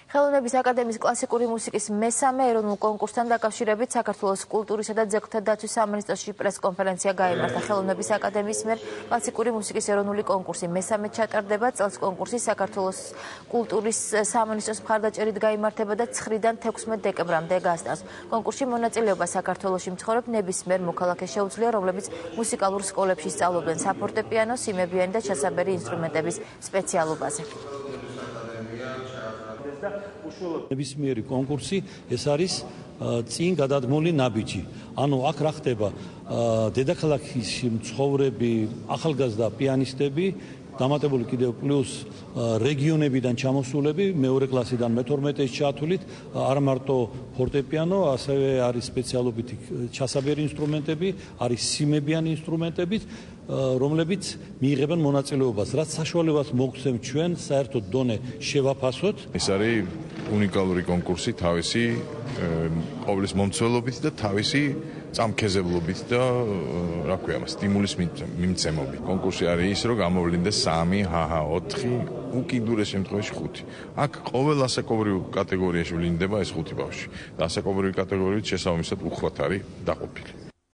ხელოვნების აკადემიის კლასიკური მუსიკის მესამე ეროვნულ კონკურსთან დაკავშირებით საქართველოს კულტურისა და ძეგლთა დაცვის სამინისტროში პრესკონფერენცია გაიმართა. ხელოვნების აკადემიის მიერ კლასიკური მუსიკის ეროვნული კონკურსი მესამე ჩატარდება. წელს კონკურსი საქართველოს კულტურის სამინისტროს მხარდაჭერით გაიმართება და 9-დან 16 დეკემბრამდე გასტავს. კონკურსში მონაწილეობა საქართველოში მცხოვრებ ნებისმიერ მოქალაქეს შეუძლია, რომლებიც მუსიკალურ სკოლებში სწავლობენ საფორტეპიანო, სიმებიანი და ჩასაბერი ინსტრუმენტების სპეციალობაზე. ნებისმიერი კონკურსი ეს არის წინ გადადგმული ნაბიჯი. ანუ აქ რა ხდება? დედაქალაქის მცხოვრები ახალგაზრდა პიანისტები დამატებული კიდევ პლუს რეგიონებიდან ჩამოსულები მეორე კლასიდან მე-12-ში ჩათვლით არ მარტო ფორტეპიანო, ასევე არის სპეციალობითი ჩასაბერი ინსტრუმენტები, არის სიმებიანი ინსტრუმენტები, რომლებიც მიიღებენ მონაწილეობას, რაც საშუალებას მოგცემ ჩვენ საერთოდ დონე შევაფასოთ. ეს არის უნიკალური კონკურსი თავისი ყოვლის მომცველობით და თავისი წამქეზებლობით და რა ქვია, სტიმულის მიმცემობით. კონკურსი არის ის, რომ გამოვლინდეს 3, 4, უკიდურეს შემთხვევაში 5. აქ ყოველ ასაკობრივ კატეგორიაში ვლინდება ეს 5 ბავშვი. და ასაკობრივი კატეგორიით შესაბამისად უხვად არის დაყოფილი.